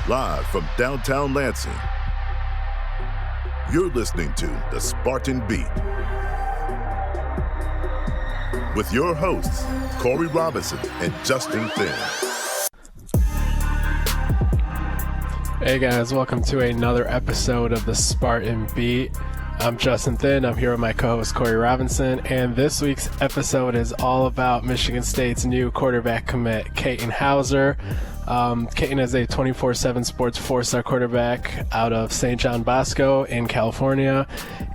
Live from downtown Lansing, you're listening to The Spartan Beat with your hosts, Corey Robinson and Justin Thin. Hey guys, welcome to another episode of The Spartan Beat. I'm Justin Thin. I'm here with my co-host Corey Robinson, and this week's episode is all about Michigan State's new quarterback commit, Katin Houser. Katin is a 24/7 Sports 4-star quarterback out of St. John Bosco in California.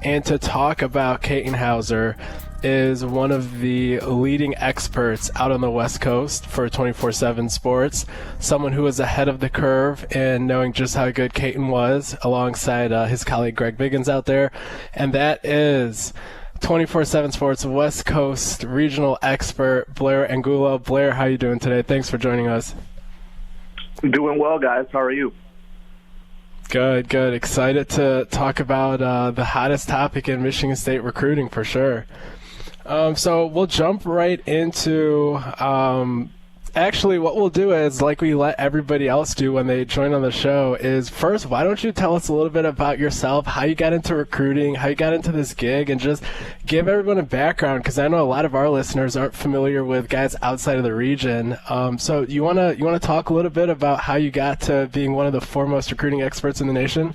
And to talk about Katin Houser is one of the leading experts out on the West Coast for 24/7 sports, someone who was ahead of the curve in knowing just how good Katin was alongside his colleague Greg Biggins out there. And that is 24/7 Sports West Coast regional expert Blair Angulo. Blair, how are you doing today? Thanks for joining us. Doing well, guys. How are you? Good. Excited to talk about the hottest topic in Michigan State recruiting for sure. So we'll jump right into actually what we'll do is, like we let everybody else do when they join on the show, is first, why don't you tell us a little bit about yourself, how you got into recruiting, how you got into this gig, and just give everyone a background, because I know a lot of our listeners aren't familiar with guys outside of the region. So you wanna talk a little bit about how you got to being one of the foremost recruiting experts in the nation?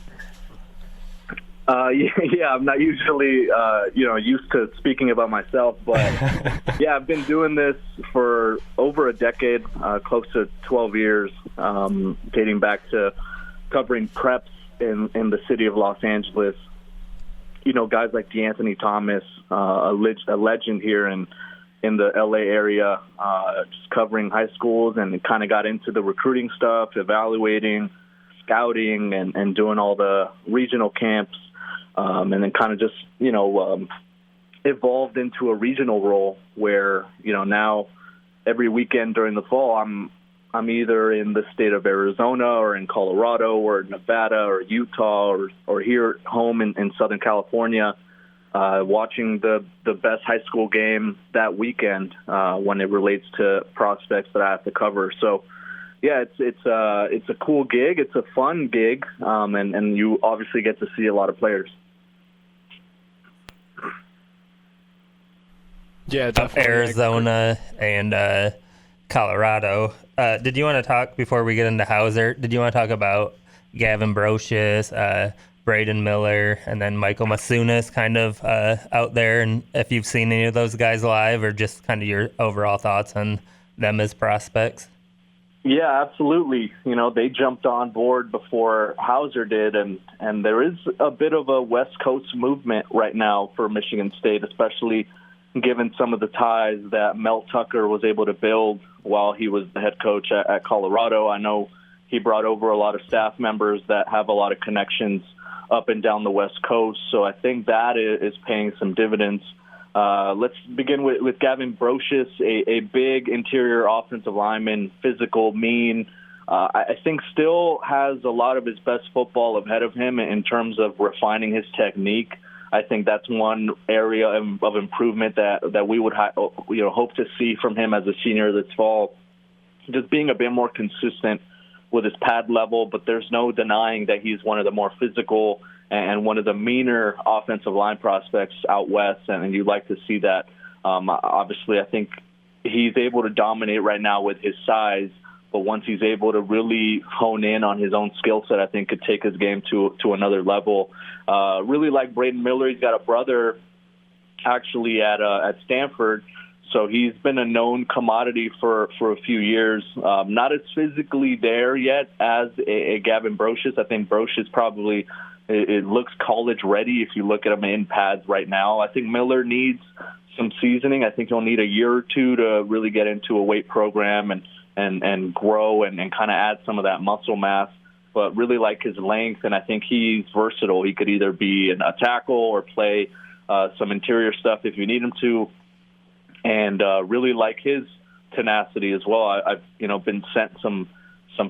Yeah, I'm not usually, used to speaking about myself, but yeah, I've been doing this for over a decade, close to 12 years, dating back to covering preps in the city of Los Angeles. You know, guys like D'Anthony Thomas, a legend here in the LA area, just covering high schools, and kind of got into the recruiting stuff, evaluating, scouting, and doing all the regional camps. And then kind of just, evolved into a regional role where, now every weekend during the fall, I'm either in the state of Arizona or in Colorado or Nevada or Utah or here at home in Southern California, watching the best high school game that weekend when it relates to prospects that I have to cover. So, yeah, it's a cool gig. It's a fun gig, and you obviously get to see a lot of players. Yeah, definitely. Arizona and Colorado. Did you want to talk, before we get into Houser, did you want to talk about Gavin Brocious, Braden Miller, and then Michael Masunas kind of out there, and if you've seen any of those guys live, or just kind of your overall thoughts on them as prospects? Yeah, absolutely. They jumped on board before Houser did, and there is a bit of a West Coast movement right now for Michigan State, especially given some of the ties that Mel Tucker was able to build while he was the head coach at Colorado. I know he brought over a lot of staff members that have a lot of connections up and down the West Coast, so I think that is paying some dividends. Let's begin with Gavin Brocious, a big interior offensive lineman, physical, mean. I think still has a lot of his best football ahead of him in terms of refining his technique. I think that's one area of improvement that we would hope to see from him as a senior this fall. Just being a bit more consistent with his pad level, but there's no denying that he's one of the more physical and one of the meaner offensive line prospects out west, and you'd like to see that. Obviously, I think he's able to dominate right now with his size, but once he's able to really hone in on his own skill set, I think could take his game to another level. Really like Braden Miller. He's got a brother actually at Stanford, so he's been a known commodity for a few years. Not as physically there yet as a Gavin Brocious. I think Brocious probably it looks college ready if you look at him in pads right now. I think Miller needs some seasoning. I think he'll need a year or two to really get into a weight program and grow and kind of add some of that muscle mass. But really like his length, and I think he's versatile. He could either be a tackle or play some interior stuff if you need him to. And really like his tenacity as well. I've been sent some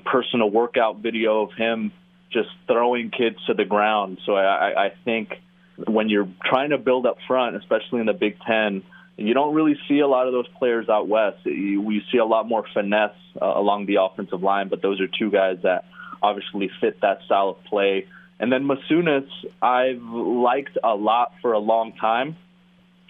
personal workout video of him just throwing kids to the ground. So I think when you're trying to build up front, especially in the Big Ten, you don't really see a lot of those players out west. You see a lot more finesse along the offensive line, but those are two guys that obviously fit that style of play. And then Masunas, I've liked a lot for a long time.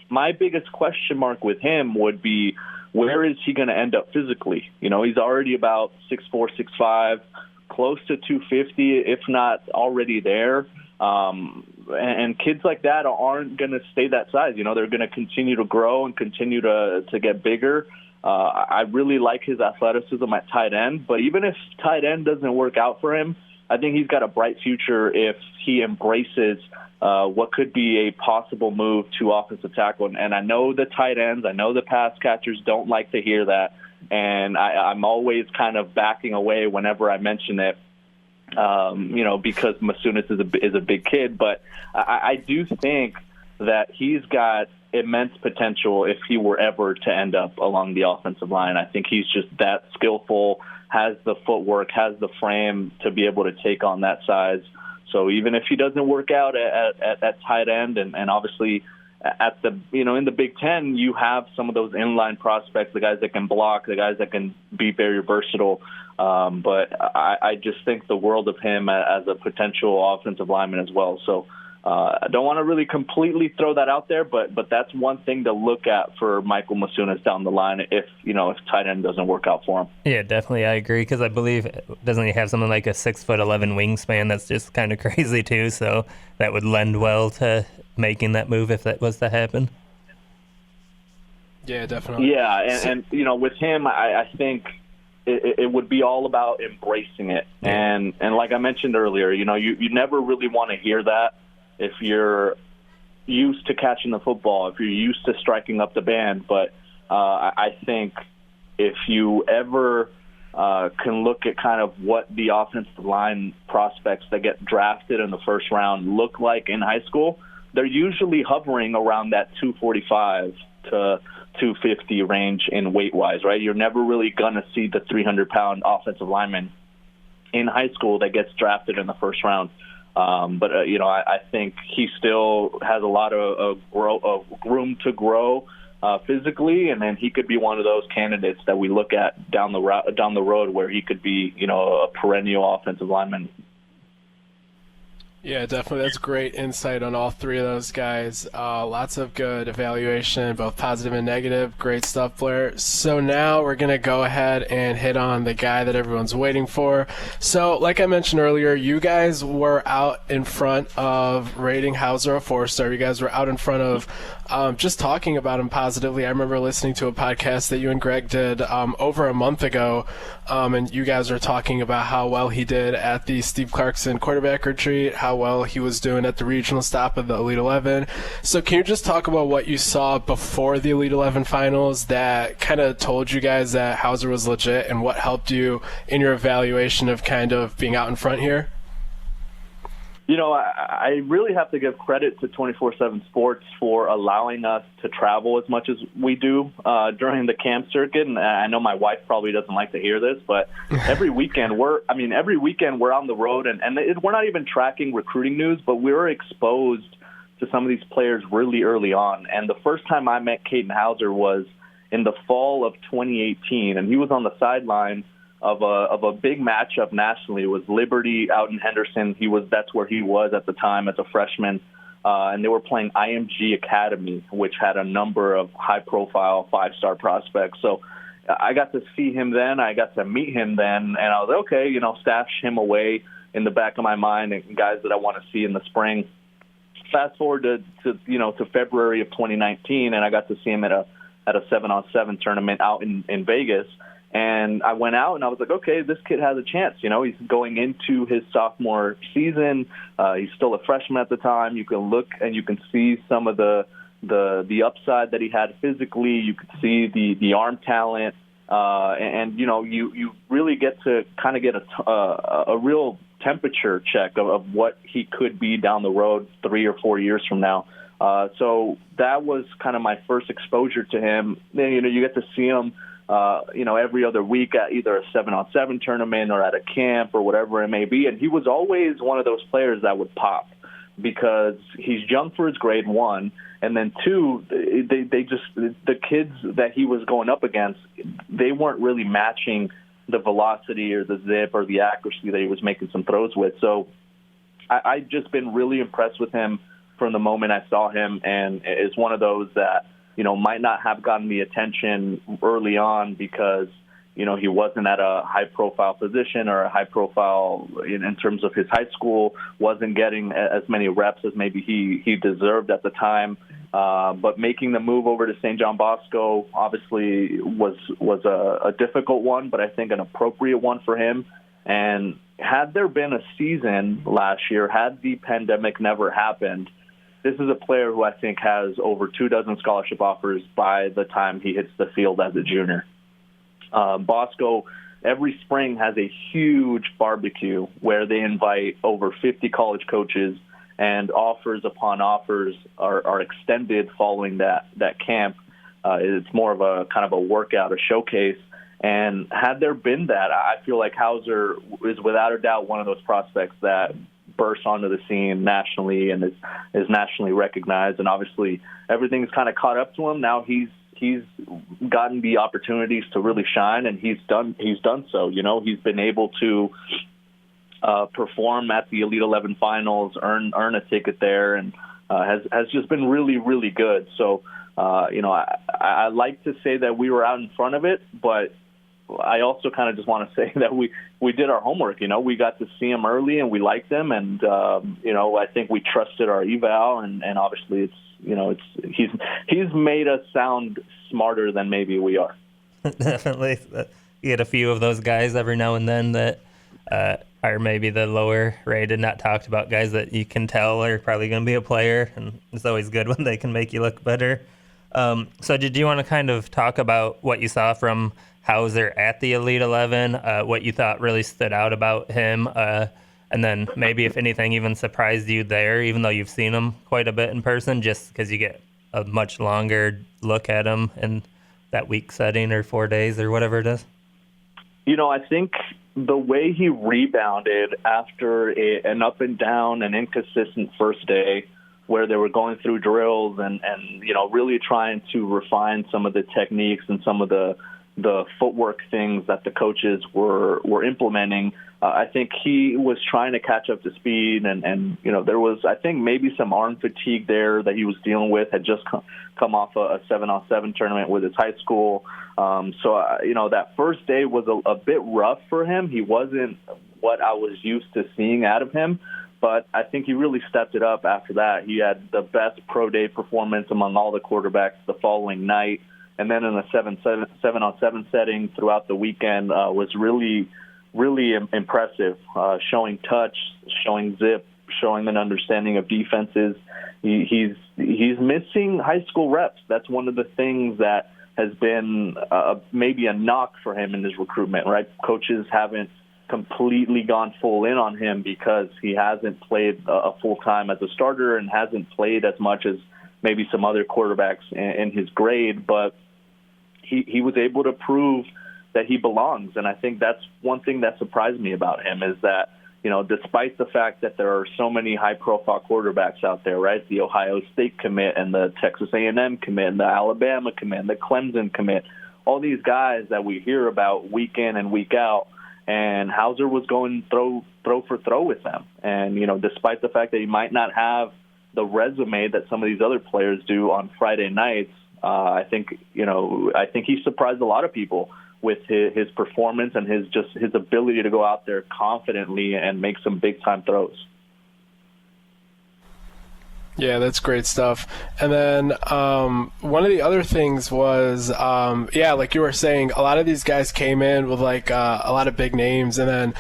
My biggest question mark with him would be, where is he going to end up physically? You know, he's already about 6'4", 6'5", close to 250, if not already there. And kids like that aren't going to stay that size. You know, they're going to continue to grow and continue to get bigger. I really like his athleticism at tight end, but even if tight end doesn't work out for him, I think he's got a bright future if he embraces what could be a possible move to offensive tackle. And I know the tight ends, I know the pass catchers don't like to hear that, and I'm always kind of backing away whenever I mention it, you know, because Masunas is a big kid. But I do think that he's got immense potential if he were ever to end up along the offensive line. I think he's just that skillful, has the footwork, has the frame to be able to take on that size. So even if he doesn't work out at tight end, and obviously at the, you know, in the Big Ten, you have some of those inline prospects, the guys that can block, the guys that can be very versatile. But I just think the world of him as a potential offensive lineman as well. So I don't want to really completely throw that out there, but that's one thing to look at for Michael Masunas down the line if tight end doesn't work out for him. Yeah, definitely, I agree, because I believe, doesn't he have something like a 6'11" wingspan that's just kind of crazy too? So that would lend well to making that move if that was to happen. Yeah, definitely. Yeah, and you know, with him, I think it would be all about embracing it. And like I mentioned earlier, you know, you never really want to hear that if you're used to catching the football, if you're used to striking up the band. But I think if you ever can look at kind of what the offensive line prospects that get drafted in the first round look like in high school, they're usually hovering around that 245 to 250 range in weight-wise, right? You're never really going to see the 300-pound offensive lineman in high school that gets drafted in the first round. But you know, I think he still has a lot of room to grow physically, and then he could be one of those candidates that we look at down the road where he could be, you know, a perennial offensive lineman. Yeah, definitely. That's great insight on all three of those guys. Lots of good evaluation, both positive and negative. Great stuff, Blair. So now we're going to go ahead and hit on the guy that everyone's waiting for. So like I mentioned earlier, you guys were out in front of rating Houser a 4-star. You guys were out in front of just talking about him positively. I remember listening to a podcast that you and Greg did over a month ago, and you guys were talking about how well he did at the Steve Clarkson quarterback retreat, how well he was doing at the regional stop of the Elite 11. So can you just talk about what you saw before the Elite 11 finals that kind of told you guys that Houser was legit, and what helped you in your evaluation of kind of being out in front here? You know, I really have to give credit to 24/7 Sports for allowing us to travel as much as we do during the camp circuit. And I know my wife probably doesn't like to hear this, but every weekend we're on the road, and we're not even tracking recruiting news, but we're exposed to some of these players really early on. And the first time I met Katin Houser was in the fall of 2018, and he was on the sideline of a big matchup nationally. It was Liberty out in Henderson. That's where he was at the time as a freshman, and they were playing IMG Academy, which had a number of high-profile 5-star prospects. So I got to see him then. I got to meet him then, and I was like, okay, you know, stash him away in the back of my mind, and guys that I want to see in the spring. Fast forward to February of 2019, and I got to see him at a 7-on-7 tournament out in Vegas. And I went out and I was like, okay, this kid has a chance. You know, he's going into his sophomore season. He's still a freshman at the time. You can look and you can see some of the upside that he had physically. You could see the arm talent, and you know, you really get to kind of get a real temperature check of what he could be down the road 3 or 4 years from now. So that was kind of my first exposure to him. Then, you know, you get to see him every other week at either a 7-on-7 tournament or at a camp or whatever it may be. And he was always one of those players that would pop because he's young for his grade, one. And then two, the kids that he was going up against, they weren't really matching the velocity or the zip or the accuracy that he was making some throws with. So I've just been really impressed with him from the moment I saw him, and is one of those that, might not have gotten the attention early on because, he wasn't at a high-profile position or a high-profile in terms of his high school, wasn't getting as many reps as maybe he deserved at the time. But making the move over to St. John Bosco obviously was a difficult one, but I think an appropriate one for him. And had there been a season last year, had the pandemic never happened, this is a player who I think has over 24 scholarship offers by the time he hits the field as a junior. Bosco every spring has a huge barbecue where they invite over 50 college coaches, and offers upon offers are extended following that camp. It's more of a kind of a workout, a showcase. And had there been that, I feel like Houser is without a doubt one of those prospects that bursts onto the scene nationally and is nationally recognized. And obviously everything's kind of caught up to him. Now he's gotten the opportunities to really shine, and he's done so. He's been able to perform at the Elite 11 finals, earn a ticket there, and has just been really, really good. So, I like to say that we were out in front of it, but I also kind of just want to say that we did our homework. We got to see him early, and we liked him, and I think we trusted our eval, and obviously he's made us sound smarter than maybe we are. Definitely, you get a few of those guys every now and then that are maybe the lower rated, not talked about guys that you can tell are probably going to be a player, and it's always good when they can make you look better. So did you want to kind of talk about what you saw from Houser at the Elite 11, what you thought really stood out about him, and then maybe if anything even surprised you there, even though you've seen him quite a bit in person, just because you get a much longer look at him in that week setting or 4 days or whatever it is? I think the way he rebounded after an up and down and inconsistent first day where they were going through drills and really trying to refine some of the techniques and some of the footwork things that the coaches were implementing, I think he was trying to catch up to speed, and there was, I think, maybe some arm fatigue there that he was dealing with. Had just come off a 7-on-7 tournament with his high school, so that first day was a bit rough for him. He wasn't what I was used to seeing out of him, but I think he really stepped it up after that. He had the best pro day performance among all the quarterbacks the following night. And then in a 7-on-7 setting throughout the weekend was really, really impressive, showing touch, showing zip, showing an understanding of defenses. He's missing high school reps. That's one of the things that has been maybe a knock for him in his recruitment, right? Coaches haven't completely gone full in on him because he hasn't played a full time as a starter and hasn't played as much as maybe some other quarterbacks in his grade, but he was able to prove that he belongs. And I think that's one thing that surprised me about him is that, despite the fact that there are so many high-profile quarterbacks out there, right, the Ohio State commit and the Texas A&M commit and the Alabama commit and the Clemson commit, all these guys that we hear about week in and week out, and Houser was going throw for throw with them. And, despite the fact that he might not have the resume that some of these other players do on Friday nights, I think he surprised a lot of people with his performance and his ability to go out there confidently and make some big time throws. Yeah, that's great stuff. And then one of the other things was, like you were saying, a lot of these guys came in with a lot of big names, and then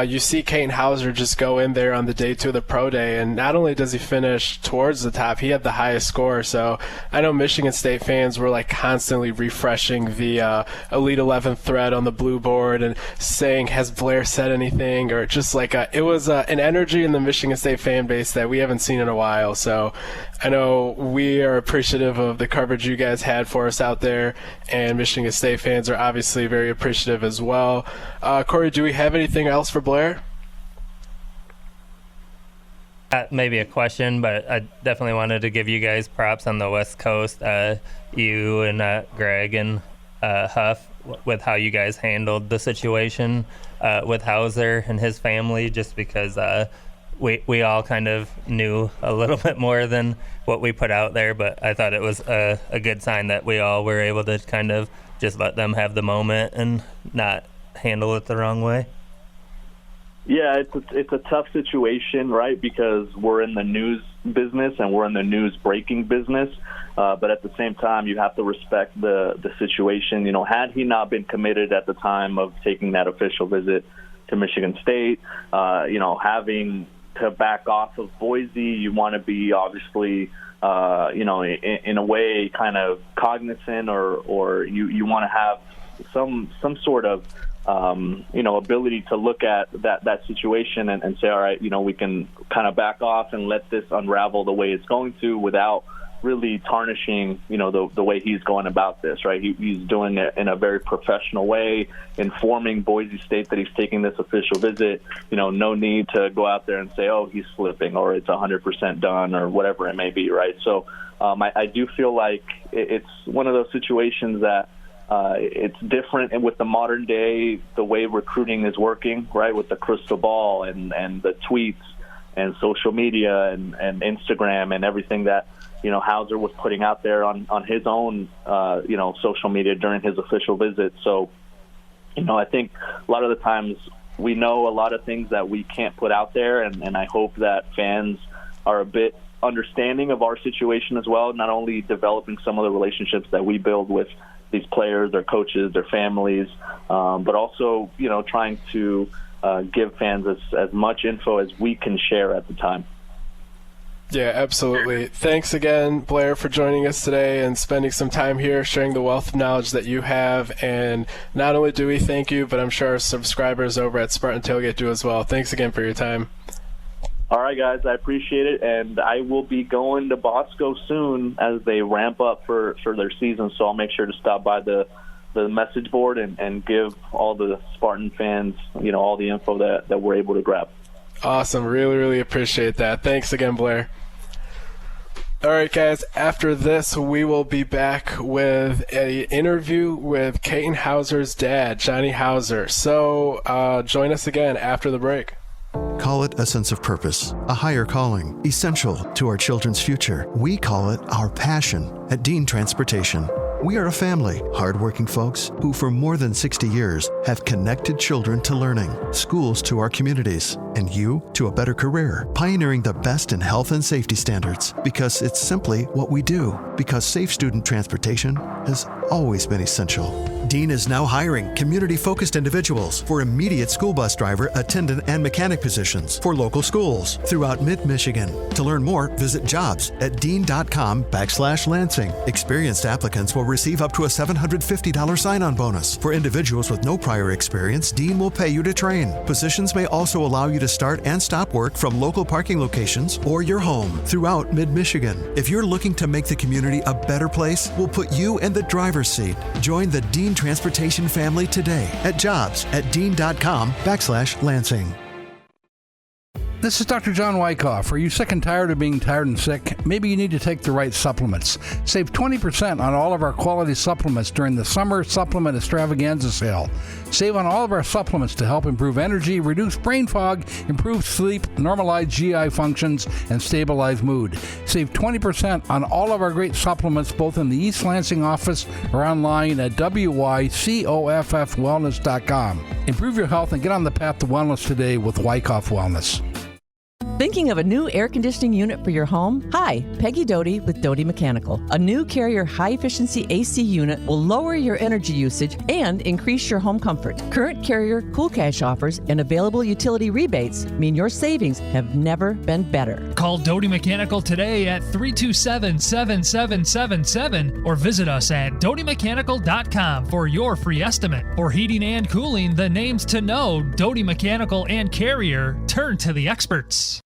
you see Katin Houser just go in there on the day 2 of the pro day, and not only does he finish towards the top, he had the highest score. So I know Michigan State fans were constantly refreshing the Elite 11 thread on the blue board and saying, has Blair said anything? Or just it was an energy in the Michigan State fan base that we haven't seen in a while. So I know we are appreciative of the coverage you guys had for us out there, and Michigan State fans are obviously very appreciative as well. Corey, do we have anything else for Blair? Maybe a question, but I definitely wanted to give you guys props on the West Coast. You and Greg and Huff with how you guys handled the situation with Houser and his family, just because we all kind of knew a little bit more than what we put out there. But I thought it was a good sign that we all were able to kind of just let them have the moment and not handle it the wrong way. Yeah, it's a tough situation, right? Because we're in the news business and we're in the news breaking business. But at the same time, you have to respect the situation. Had he not been committed at the time of taking that official visit to Michigan State, having to back off of Boise, you want to be obviously, in a way kind of cognizant or you want to have some sort of ability to look at that situation and say, all right, we can kind of back off and let this unravel the way it's going to without really tarnishing, the way he's going about this, right? He's doing it in a very professional way, informing Boise State that he's taking this official visit. No need to go out there and say, oh, he's flipping or it's 100% done or whatever it may be, right? So I do feel like it's one of those situations that it's different, and with the modern day, the way recruiting is working, right, with the crystal ball and the tweets and social media and Instagram and everything that Houser was putting out there on his own social media during his official visit. So I think a lot of the times we know a lot of things that we can't put out there, and I hope that fans are a bit understanding of our situation as well, not only developing some of the relationships that we build with these players, their coaches, their families, but also, trying to give fans as much info as we can share at the time. Yeah, absolutely. Thanks again, Blair, for joining us today and spending some time here, sharing the wealth of knowledge that you have. And not only do we thank you, but I'm sure our subscribers over at Spartan Tailgate do as well. Thanks again for your time. All right, guys, I appreciate it, and I will be going to Bosco soon as they ramp up for their season, so I'll make sure to stop by the message board and give all the Spartan fans, all the info that we're able to grab. Awesome. Really, really appreciate that. Thanks again, Blair. All right, guys, after this, we will be back with an interview with Katin Houser's dad, Jonny Houser. So join us again after the break. Call it a sense of purpose, a higher calling, essential to our children's future. We call it our passion at Dean Transportation. We are a family, hardworking folks who for more than 60 years have connected children to learning, schools to our communities, and you to a better career, pioneering the best in health and safety standards because it's simply what we do, because safe student transportation has always been essential. Dean is now hiring community-focused individuals for immediate school bus driver, attendant, and mechanic positions for local schools throughout mid-Michigan. To learn more, visit jobs@dean.com/Lansing. Experienced applicants will receive up to a $750 sign-on bonus. For individuals with no prior experience, Dean will pay you to train. Positions may also allow you to start and stop work from local parking locations or your home throughout mid-Michigan. If you're looking to make the community a better place, we'll put you in the driver's seat. Join the Dean Transportation family today at jobs@dean.com/Lansing. This is Dr. John Wyckoff. Are you sick and tired of being tired and sick? Maybe you need to take the right supplements. Save 20% on all of our quality supplements during the Summer Supplement Extravaganza sale. Save on all of our supplements to help improve energy, reduce brain fog, improve sleep, normalize GI functions, and stabilize mood. Save 20% on all of our great supplements both in the East Lansing office or online at wycoffwellness.com. Improve your health and get on the path to wellness today with Wyckoff Wellness. Thinking of a new air conditioning unit for your home? Hi, Peggy Doty with Doty Mechanical. A new Carrier high-efficiency AC unit will lower your energy usage and increase your home comfort. Current Carrier Cool Cash offers and available utility rebates mean your savings have never been better. Call Doty Mechanical today at 327-7777 or visit us at dotymechanical.com for your free estimate. For heating and cooling, the names to know, Doty Mechanical and Carrier, turn to the experts.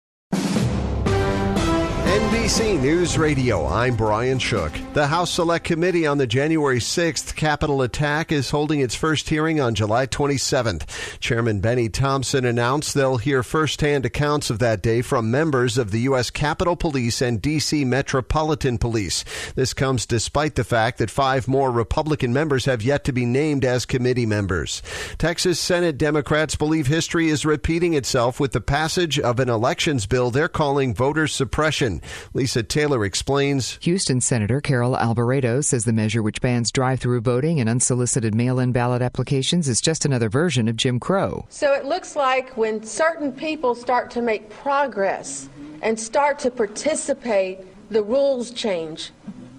NBC News Radio, I'm Brian Shook. The House Select Committee on the January 6th Capitol attack is holding its first hearing on July 27th. Chairman Benny Thompson announced they'll hear firsthand accounts of that day from members of the U.S. Capitol Police and D.C. Metropolitan Police. This comes despite the fact that 5 more Republican members have yet to be named as committee members. Texas Senate Democrats believe history is repeating itself with the passage of an elections bill they're calling voter suppression. Lisa Taylor explains. Houston Senator Carol Alvarado says the measure, which bans drive-through voting and unsolicited mail-in ballot applications, is just another version of Jim Crow. So it looks like when certain people start to make progress and start to participate, the rules change,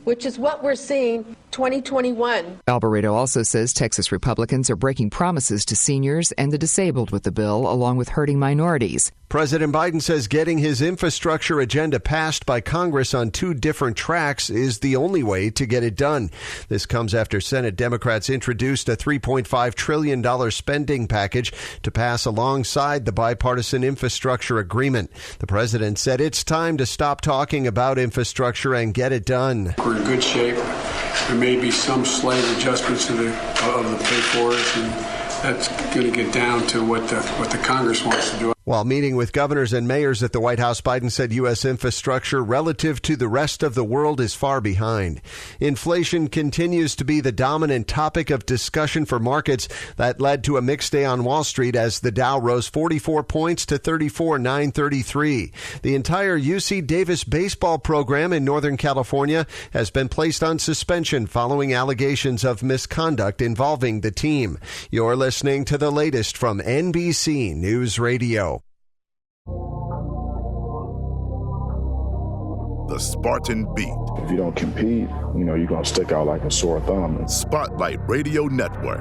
which is what we're seeing 2021. Alvarado also says Texas Republicans are breaking promises to seniors and the disabled with the bill, along with hurting minorities. President Biden says getting his infrastructure agenda passed by Congress on 2 different tracks is the only way to get it done. This comes after Senate Democrats introduced a $3.5 trillion spending package to pass alongside the bipartisan infrastructure agreement. The president said it's time to stop talking about infrastructure and get it done. We're in good shape. There may be some slight adjustments of the pay for it, and that's going to get down to what the Congress wants to do. While meeting with governors and mayors at the White House, Biden said U.S. infrastructure relative to the rest of the world is far behind. Inflation continues to be the dominant topic of discussion for markets. That led to a mixed day on Wall Street as the Dow rose 44 points to 34,933. The entire UC Davis baseball program in Northern California has been placed on suspension following allegations of misconduct involving the team. You're listening to the latest from NBC News Radio. The Spartan Beat. If you don't compete, you're going to stick out like a sore thumb. Spotlight Radio Network.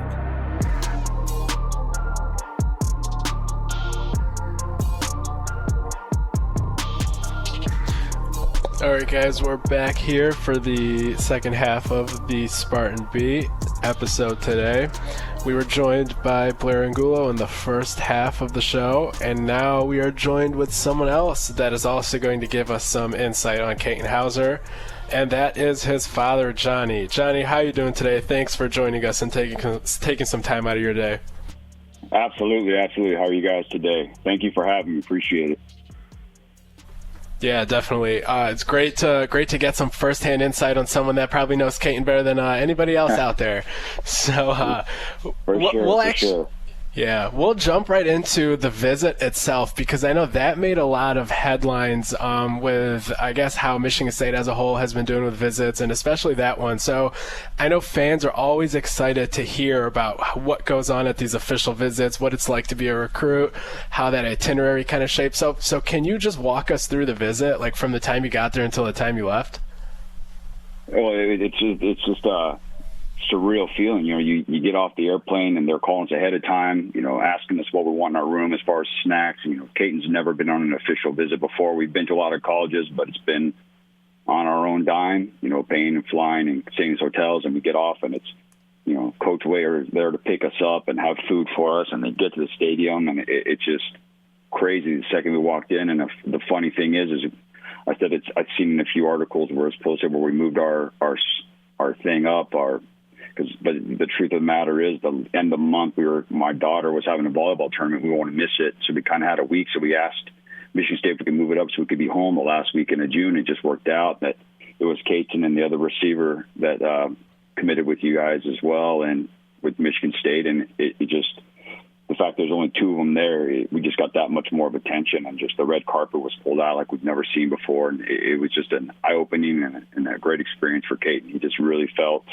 All right, guys, we're back here for the second half of the Spartan Beat episode today. We were joined by Blair Angulo in the first half of the show, and now we are joined with someone else that is also going to give us some insight on Katin Houser, and that is his father, Jonny. Jonny, how are you doing today? Thanks for joining us and taking some time out of your day. Absolutely. How are you guys today? Thank you for having me. Appreciate it. Yeah, definitely. It's great to get some firsthand insight on someone that probably knows Katin better than anybody else out there. So we'll jump right into the visit itself, because I know that made a lot of headlines with, I guess, how Michigan State as a whole has been doing with visits, and especially that one. So I know fans are always excited to hear about what goes on at these official visits, what it's like to be a recruit, how that itinerary kind of shapes up. So can you just walk us through the visit, like from the time you got there until the time you left? Well, it's just a surreal feeling. You get off the airplane and they're calling us ahead of time, asking us what we want in our room as far as snacks. Katin's never been on an official visit before. We've been to a lot of colleges, but it's been on our own dime, paying and flying and staying in hotels, and we get off and it's, Coach Waiter there to pick us up and have food for us, and they get to the stadium, and it's just crazy the second we walked in. And the funny thing is I said I've seen in a few articles where it's posted where we moved our thing up, but the truth of the matter is, the end of the month, my daughter was having a volleyball tournament. We wanted to miss it, so we kind of had a week. So we asked Michigan State if we could move it up so we could be home the last weekend of June. It just worked out that it was Katin and the other receiver that committed with you guys as well, and with Michigan State. And it just, the fact there's only 2 of them there, we just got that much more of attention, and just the red carpet was pulled out like we've never seen before. And it was just an eye-opening and a great experience for Katin. He just really felt,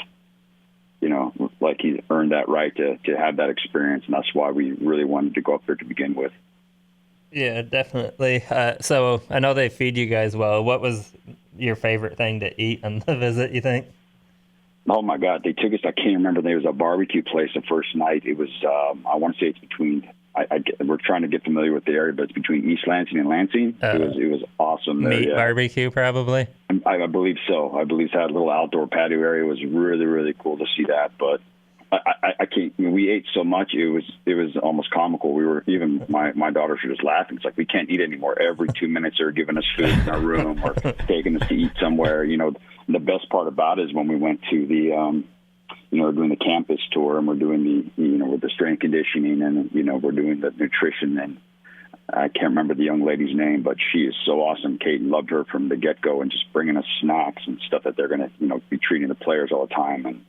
like he earned that right to have that experience, and that's why we really wanted to go up there to begin with. Yeah, definitely. So I know they feed you guys well. What was your favorite thing to eat on the visit, you think? Oh, my God. They took us, I can't remember, there was a barbecue place the first night. It was, I want to say it's between, we're trying to get familiar with the area, but it's between East Lansing and Lansing. It was awesome. Meat barbecue, probably? I believe so. I believe it had a little outdoor patio area. It was really, really cool to see that. But I can't. We ate so much; it was almost comical. We were even my daughters were just laughing. It's like we can't eat anymore. Every 2 minutes they're giving us food in our room or taking us to eat somewhere. The best part about it is when we went to the doing the campus tour and we're doing with the strength conditioning and we're doing the nutrition, and I can't remember the young lady's name, but she is so awesome. Katin loved her from the get-go and just bringing us snacks and stuff that they're going to be treating the players all the time. And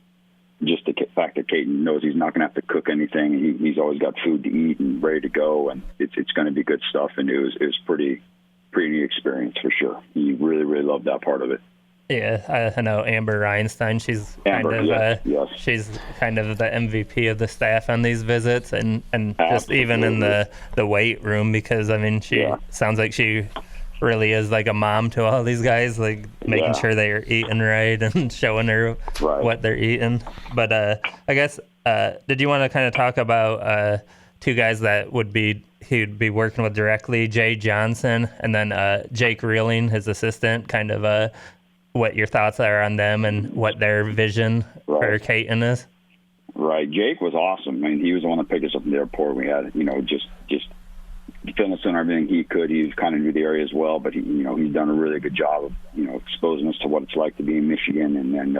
just the fact that Katin knows he's not going to have to cook anything. He's always got food to eat and ready to go, and it's going to be good stuff. And it was pretty neat experience for sure. He really, really loved that part of it. Yeah, I know Amber Reinstein. She's kind of the MVP of the staff on these visits, and just even in the weight room, because she sounds like she really is like a mom to all these guys, like making sure they are eating right and showing her what they're eating. But I guess did you want to kind of talk about two guys that he'd be working with directly, Jay Johnson and then Jake Reeling, his assistant, kind of what your thoughts are on them and what their vision for Katin is? Right. Jake was awesome. He was the one that picked us up in the airport. We had, just filling us in everything he could. He kind of knew the area as well, but he's done a really good job of, exposing us to what it's like to be in Michigan. And then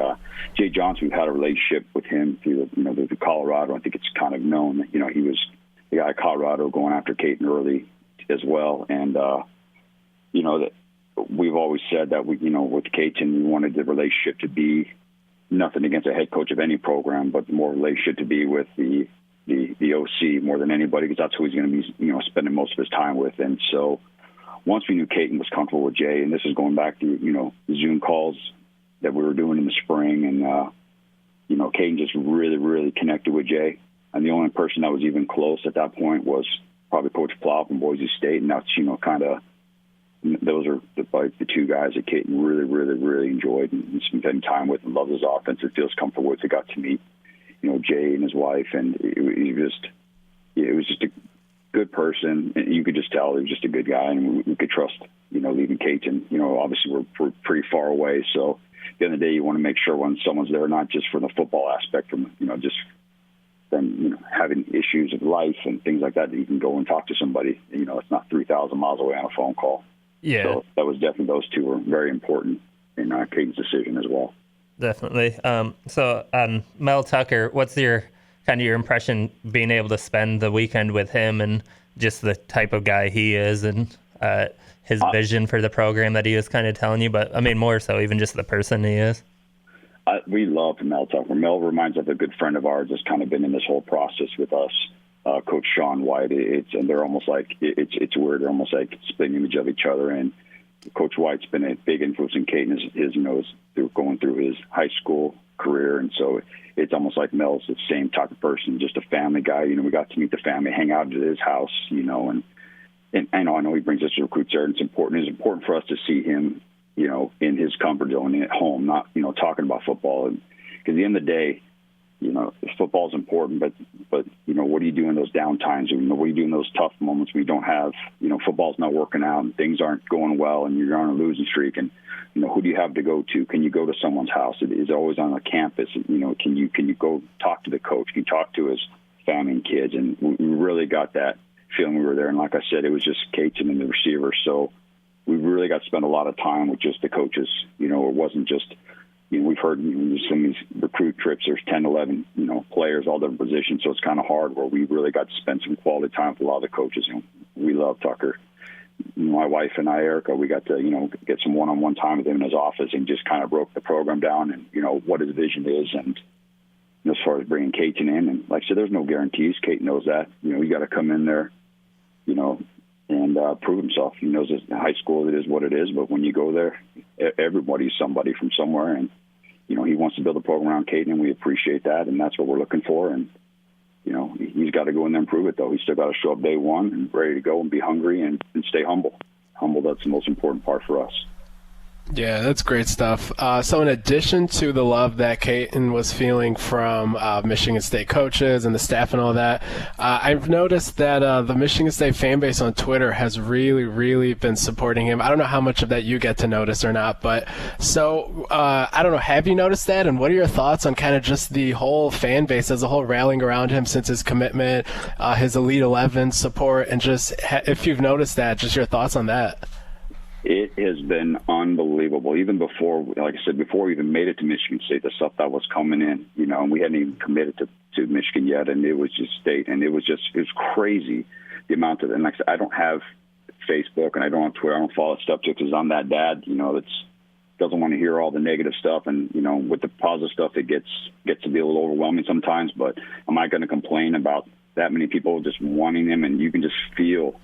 Jay Johnson, we've had a relationship with him through, the Colorado. I think it's kind of known that, he was the guy at Colorado going after Katin early as well. And, that we've always said that with Katin, we wanted the relationship to be nothing against a head coach of any program, but more relationship to be with the OC more than anybody, because that's who he's going to be, spending most of his time with. And so once we knew Katin was comfortable with Jay, and this is going back to, the Zoom calls that we were doing in the spring, and, Katin just really, really connected with Jay. And the only person that was even close at that point was probably Coach Plow from Boise State. And that's, those are the two guys that Katin really, really, really enjoyed and spent time with and loves his offense and feels comfortable with. He got to meet, Jay and his wife, and it was just a good person. And you could just tell he was just a good guy, and we could trust, leaving Katin. Obviously we're pretty far away, so at the end of the day, you want to make sure when someone's there, not just for the football aspect, from just them, having issues of life and things like that you can go and talk to somebody. It's not 3,000 miles away on a phone call. Yeah. So that was definitely, those two were very important in Katin's decision as well. Definitely. So on Mel Tucker, what's your impression being able to spend the weekend with him and just the type of guy he is and his vision for the program that he was kind of telling you, but more so even just the person he is? We love Mel Tucker. Mel reminds us of a good friend of ours that's kind of been in this whole process with us. Coach Sean White, and they're almost like it's weird. They're almost like split image of each other. And Coach White's been a big influence in Katin, through going through his high school career, and so it's almost like Mel's the same type of person, just a family guy. We got to meet the family, hang out at his house, and I know he brings us recruits there, and it's important. It's important for us to see him, in his comfort zone at home, not talking about football, because at the end of the day, football is important, but what do you do in those down times? What do you do in those tough moments when you don't have, football's not working out and things aren't going well and you're on a losing streak? And, who do you have to go to? Can you go to someone's house? It is always on a campus. Can you go talk to the coach? Can you talk to his family and kids? And we really got that feeling we were there. And like I said, it was just Katin and the receiver. So we really got to spend a lot of time with just the coaches. It wasn't just, we've heard some of these recruit trips, there's 10, 11, players, all different positions. So it's kind of hard, where we really got to spend some quality time with a lot of the coaches. We love Tucker. My wife and I, Erica, we got to, get some one-on-one time with him in his office and just kind of broke the program down and, what his vision is. And as far as bringing Katin in, and like I said, there's no guarantees. Katin knows that. You got to come in there, and prove himself. He knows that high school, it is what it is. But when you go there, everybody's somebody from somewhere. And, he wants to build a program around Katin, and we appreciate that. And that's what we're looking for. And, he's got to go in there and prove it, though. He's still got to show up day one and ready to go and be hungry and stay humble. That's the most important part for us. Yeah, that's great stuff. So in addition to the love that Katin was feeling from Michigan State coaches and the staff and all that, I've noticed that the Michigan State fan base on Twitter has really, really been supporting him. I don't know how much of that you get to notice or not, but so I don't know, have you noticed that? And what are your thoughts on kind of just the whole fan base as a whole rallying around him since his commitment, his Elite 11 support, and just if you've noticed that, just your thoughts on that? It has been unbelievable. Even before, like I said, before we even made it to Michigan State, the stuff that was coming in, and we hadn't even committed to Michigan yet, and it was just state, and it was crazy the amount of, and like I said, I don't have Facebook and I don't have Twitter, I don't follow that stuff just because I'm that dad, that's doesn't want to hear all the negative stuff, and with the positive stuff, it gets to be a little overwhelming sometimes. But am I going to complain about that many people just wanting them? And you can just feel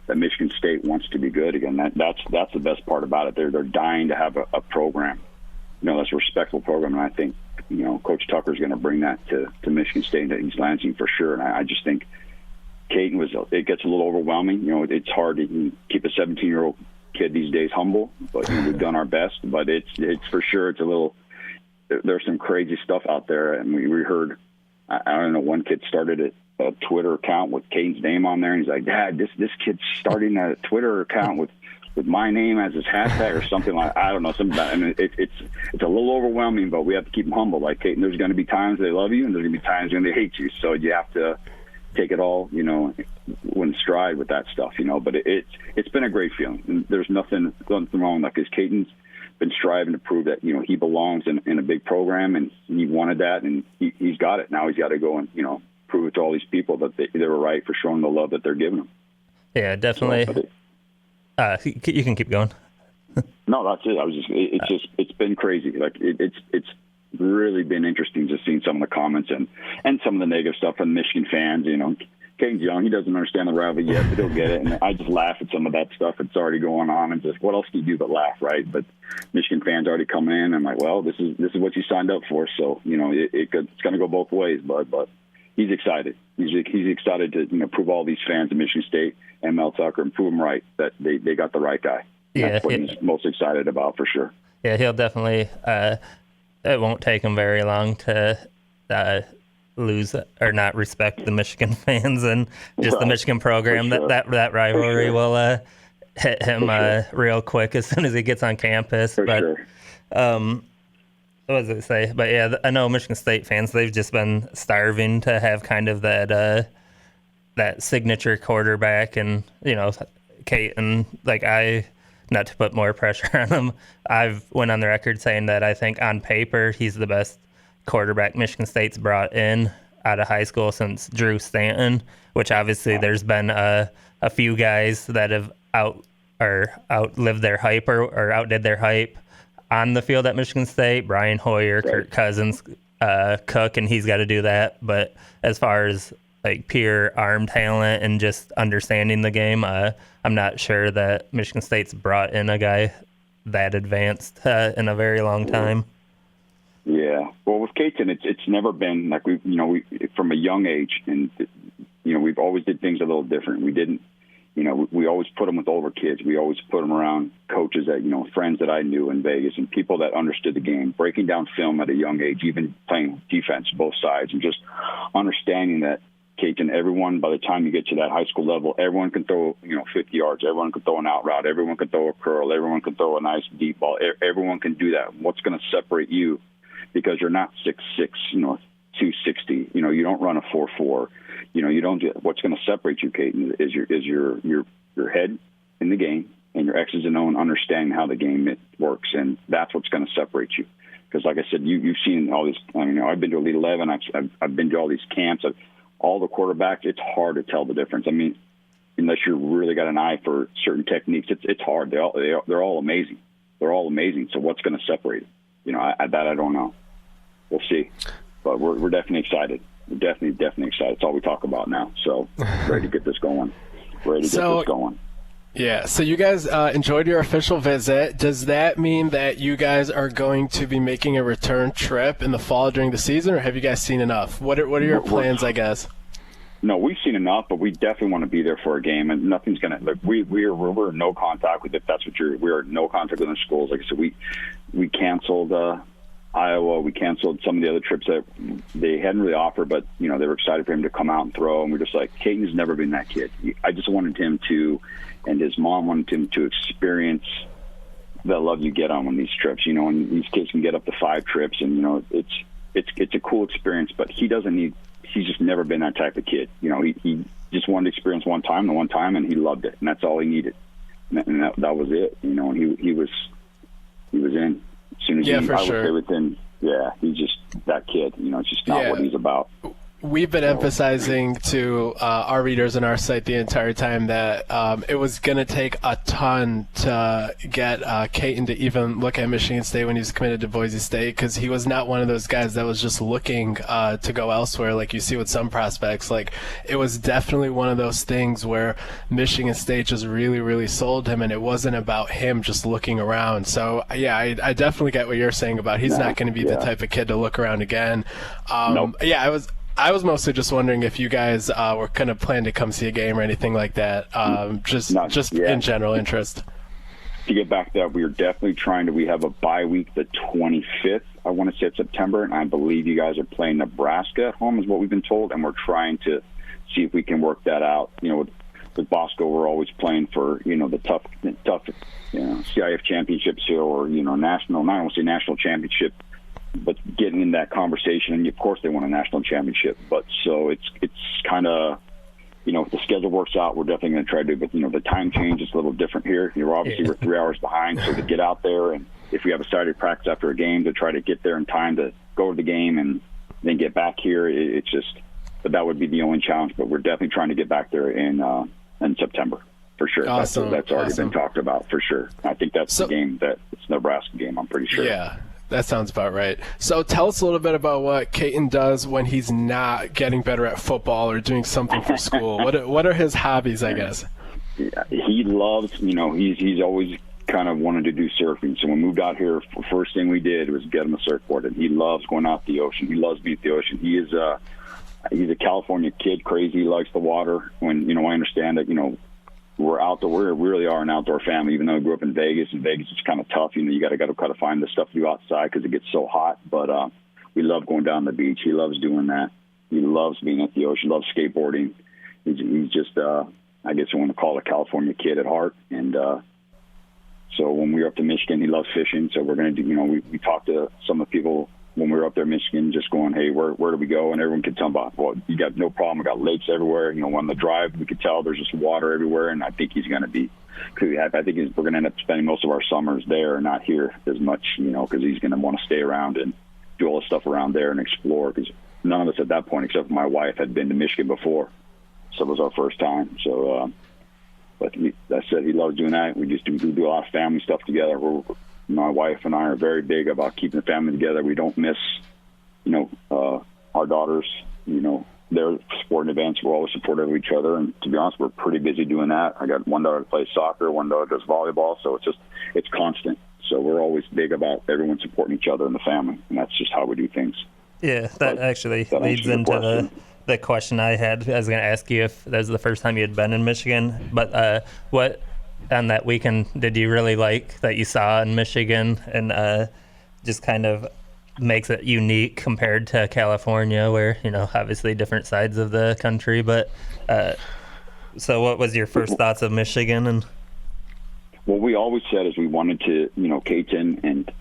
that Michigan State wants to be good again. That's the best part about it. They're dying to have a program, that's a respectful program. And I think, Coach Tucker's going to bring that to Michigan State and to East Lansing for sure. And I just think Katin it gets a little overwhelming. It's hard to keep a 17-year-old kid these days humble, but we've done our best. But it's for sure, it's a little, there's some crazy stuff out there. And we heard, I don't know, one kid started a Twitter account with Katin's name on there, and he's like, Dad, this kid's starting a Twitter account with my name as his hashtag or something like, I don't know, something. I mean, it's a little overwhelming, but we have to keep them humble. Like Katin, there's going to be times they love you, and there's going to be times when they hate you. So you have to take it all, in stride with that stuff, But it's been a great feeling. And there's nothing wrong, like, because Katin's been striving to prove that he belongs in a big program, and he wanted that, and he's got it. Now he's got to go and prove it to all these people that they were right for showing the love that they're giving them. Yeah, definitely. So, you can keep going. No, that's it. It's been crazy. Like it's really been interesting just seeing some of the comments and some of the negative stuff from Michigan fans. Katin's young, he doesn't understand the rivalry yet, but he'll get it. And I just laugh at some of that stuff that's already going on, and just what else can you do but laugh, right? But Michigan fans already coming in. I'm like, well, this is what you signed up for. So it's going to go both ways, but he's excited. He's excited to prove all these fans of Michigan State and Mel Tucker and prove them right that they got the right guy. That's what he's most excited about for sure. Yeah, he'll definitely. It won't take him very long to lose or not respect the Michigan fans and just the Michigan program. Sure. That rivalry will hit him real quick as soon as he gets on campus. Sure. What does it say? But yeah, I know Michigan State fans, they've just been starving to have kind of that signature quarterback, and Katin, not to put more pressure on him, I've went on the record saying that I think on paper he's the best quarterback Michigan State's brought in out of high school since Drew Stanton, which obviously there's been a few guys that have outlived their hype or outdid their hype on the field at Michigan State. Brian Hoyer, right. Kirk Cousins, Cook, and he's got to do that. But as far as pure arm talent and just understanding the game, I'm not sure that Michigan State's brought in a guy that advanced in a very long time. Yeah, well, with Katin, it's never been like we from a young age, and we've always did things a little different. We didn't, we always put them with older kids. We always put them around coaches that friends that I knew in Vegas and people that understood the game, breaking down film at a young age, even playing defense both sides, and just understanding that Katin, everyone, by the time you get to that high school level, everyone can throw 50 yards, everyone can throw an out route, everyone can throw a curl, everyone can throw a nice deep ball, everyone can do that. What's going to separate you? Because you're not 6'6", 260. You don't run a 4.4. You don't. What's going to separate you, Katin, is your head in the game and your X's and O's, understanding how the game works, and that's what's going to separate you. Because, like I said, you've seen all these. I've been to Elite 11. I've been to all these camps. All the quarterbacks. It's hard to tell the difference. Unless you really got an eye for certain techniques, it's hard. They're all amazing. They're all amazing. So what's going to separate it? I don't know. We'll see, but we're definitely excited. We're definitely excited. It's all we talk about now. So ready to get this going. Yeah. So you guys enjoyed your official visit. Does that mean that you guys are going to be making a return trip in the fall during the season, or have you guys seen enough? What are your plans, I guess? No, we've seen enough, but we definitely want to be there for a game, and nothing's going to. Like we're in no contact with. If that's what we're in no contact with the schools. Like I said, we canceled Iowa. We canceled some of the other trips that they hadn't really offered, but they were excited for him to come out and throw. And we're just like, Katin's never been that kid. I just wanted him to, and his mom wanted him to experience the love you get on these trips. And these kids can get up to 5 trips, and it's a cool experience. But he doesn't need. He's just never been that type of kid. He just wanted to experience one time, and he loved it, and that's all he needed. And that was it. And he was in. As soon as I would say within, he's just that kid. It's just not what he's about. We've been emphasizing to our readers and our site the entire time that it was going to take a ton to get Katin to even look at Michigan State when he was committed to Boise State, because he was not one of those guys that was just looking to go elsewhere like you see with some prospects. Like, it was definitely one of those things where Michigan State just really, really sold him, and it wasn't about him just looking around. So, I definitely get what you're saying about he's not going to be the type of kid to look around again. Nope. I was mostly just wondering if you guys were going to plan to come see a game or anything like that, just in general interest. To get back to that, we are definitely trying to. We have a bye week the 25th, I want to say it's September, and I believe you guys are playing Nebraska at home is what we've been told, and we're trying to see if we can work that out. With Bosco, we're always playing for, the tough CIF championships here, or, national, not only national championship, but getting in that conversation. And of course they won a national championship, but so it's kind of, if the schedule works out, we're definitely going to try to do, but the time change is a little different here. We're 3 hours behind, so to get out there, and if we have a Saturday practice after a game, to try to get there in time to go to the game and then get back here, it's just, but that would be the only challenge. But we're definitely trying to get back there in September for sure. Awesome. That's already been talked about for sure. I think that's the game, it's the Nebraska game, I'm pretty sure. Yeah. That sounds about right. So tell us a little bit about what Katin does when he's not getting better at football or doing something for school. What are his hobbies, I guess? Yeah, he loves, he's always kind of wanted to do surfing. So when we moved out here, first thing we did was get him a surfboard, and he loves going out the ocean. He loves being at the ocean. He's a California kid, crazy. He likes the water. When, I understand that, we're outdoor. We really are an outdoor family, even though we grew up in Vegas. In Vegas, it's kind of tough. You got to kind of find the stuff to do outside because it gets so hot. But we love going down the beach. He loves doing that. He loves being at the ocean. Loves skateboarding. He's just, I guess I want to call it a California kid at heart. And so when we were up to Michigan, he loves fishing. So we're going to do. We talked to some of the people when we were up there in Michigan, just going, hey, where do we go? And everyone could tell about, well, you got no problem. We got lakes everywhere. On the drive, we could tell there's just water everywhere. And I think he's going to be, I think we're going to end up spending most of our summers there, not here as much, because he's going to want to stay around and do all the stuff around there and explore. Because none of us at that point, except for my wife, had been to Michigan before. So it was our first time. So, but that said, he loves doing that. We just do a lot of family stuff together. My wife and I are very big about keeping the family together. We don't miss, our daughters, their sporting events. We're always supportive of each other. And to be honest, we're pretty busy doing that. I got one daughter that plays soccer, one daughter does volleyball. So it's constant. So we're always big about everyone supporting each other in the family. And that's just how we do things. Yeah, that actually leads into the question I had. I was going to ask you if that was the first time you had been in Michigan. But what on that weekend did you really like that you saw in Michigan, and just kind of makes it unique compared to California, where obviously different sides of the country? But so what was your first thoughts of Michigan? And what we always said is we wanted to, Katin, and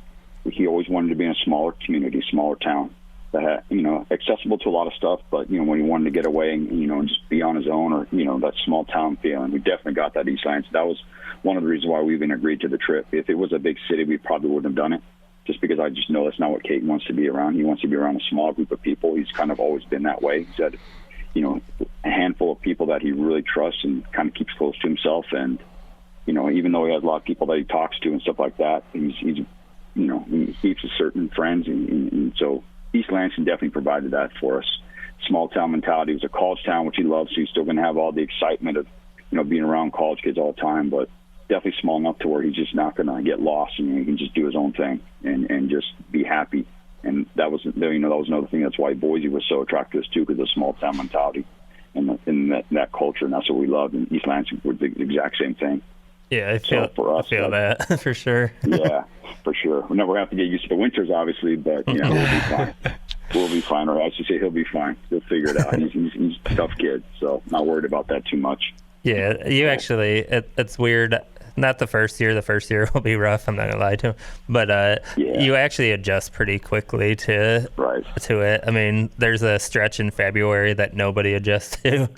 he always wanted to be in a smaller community, smaller town that had, accessible to a lot of stuff, but when he wanted to get away and just be on his own, or that small town feeling. We definitely got that East Lansing. That was one of the reasons why we even agreed to the trip. If it was a big city, we probably wouldn't have done it, just because I just know that's not what Katin wants to be around. He wants to be around a small group of people. He's kind of always been that way. He's had a handful of people that he really trusts and kind of keeps close to himself. And even though he has a lot of people that he talks to and stuff like that, he keeps a certain friends, and so East Lansing definitely provided that for us. Small town mentality. It was a college town, which he loves, so he's still going to have all the excitement of being around college kids all the time, but definitely small enough to where he's just not going to get lost, and he can just do his own thing and just be happy. And that was another thing. That's why Boise was so attractive to us too, because of the small town mentality. in that culture, and that's what we love. And East Lansing was the exact same thing. Yeah, I feel that for sure. Yeah, for sure. We'll never have to get used to the winters, obviously, but we'll be fine. We'll be fine, or I should say he'll be fine. He'll figure it out. He's a tough kid, so not worried about that too much. Yeah, you actually, it's weird. Not the first year. The first year will be rough. I'm not gonna lie to him, but you actually adjust pretty quickly to it. I mean, there's a stretch in February that nobody adjusts to,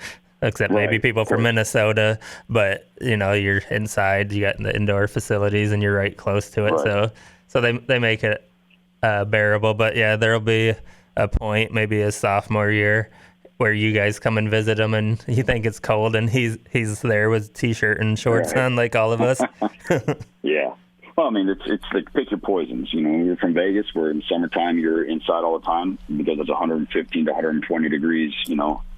except maybe people from Minnesota. But you're inside. You got the indoor facilities, and you're right close to it. So they make it bearable. But yeah, there'll be a point, maybe his sophomore year, where you guys come and visit him and you think it's cold and he's there with t-shirt and shorts on like all of us. Yeah. Well, I mean, it's like pick your poisons. You're from Vegas where in summertime you're inside all the time because it's 115 to 120 degrees,